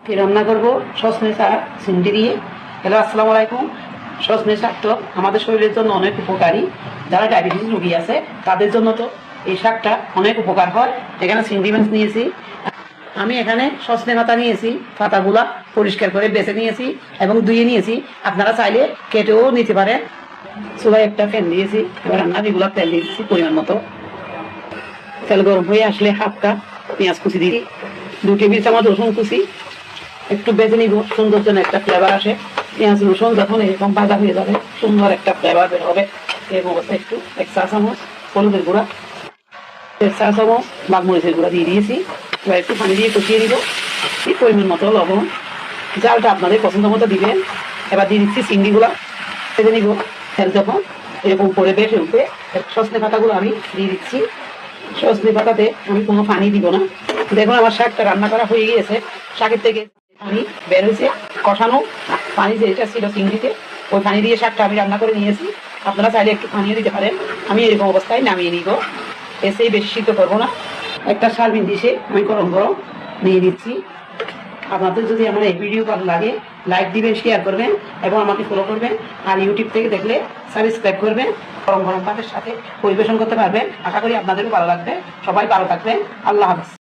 রান্না করবো সজনে শাক চিংড়ি দিয়ে। হ্যালো, আসসালামু আলাইকুম। সজনে শাক তো আমাদের শরীরের জন্য অনেক উপকারী। যারা ডায়াবেটিস রোগী আছে তাদের জন্য তো এই শাকটা অনেক উপকার হয়। এখানে চিংড়ি মাছ নিয়েছি, আমি এখানে সজনে পাতা নিয়েছি, পাতাগুলা পরিষ্কার করে বেছে নিয়েছি এবং ধুয়ে নিয়েছি। আপনারা চাইলে কেটেও নিতে পারেন। চুলায় একটা প্যান দিয়েছি, এবার আমি এগুলা তেল দিয়েছি পরিমাণ মতো। তেল গরম হয়ে আসলে হাফ কাপ পেঁয়াজ কুচি দিই, 2 টেবিল চামচ রসুন কুচি, একটু বেজে নিব, সুন্দর যেন একটা ফ্লেভার আসে। পেঁয়াজ রসুন যখন এরকম ভাজা হয়ে যাবে সুন্দর একটা ফ্লেভার বের হবে। এর মধ্যে একটু 1 চা চামচ হলুদের গুঁড়া, 1 চা চামচ লাল মরিচের গুঁড়া দিয়ে দিয়েছি। এবার একটু পানি দিয়ে কষিয়ে দিব, এই পরিমাণ মতো লবণ, জালটা আপনাদের পছন্দ মতো দিবেন। এবার দিয়ে দিচ্ছি চিংড়িগুলা, ভেজে নিব। তেল যখন এরকম করে বেশি উঠবে, সজনে পাতাগুলো আমি দিয়ে দিচ্ছি। সজনে পাতাতে আমি কোনো পানি দিব না। দেখুন আমার শাকটা রান্না করা হয়ে গিয়েছে, শাকের থেকে পানি বের হয়েছে। কষানো পানি যেটা ছিল চিংড়িতে, ওই পানি দিয়ে শাকটা আমি রান্না করে নিয়েছি। আপনারা চাইলে একটু পানিও দিতে পারেন। আমি এরকম অবস্থায় নামিয়ে নিব, এসেই বেশি সিদ্ধ করবো না। একটা সার্ভিং ডিশে আমি গরম গরম নিয়ে দিচ্ছি। আপনাদের যদি আমার এই ভিডিও ভালো লাগে লাইক দিবেন, শেয়ার করবেন এবং আমাকে ফলো করবেন। আর ইউটিউব থেকে দেখলে সাবস্ক্রাইব করবেন। গরম গরম ভাতের সাথে পরিবেশন করতে পারবেন। আশা করি আপনাদেরও ভালো লাগবে। সবাই ভালো থাকবেন। আল্লাহ হাফেজ।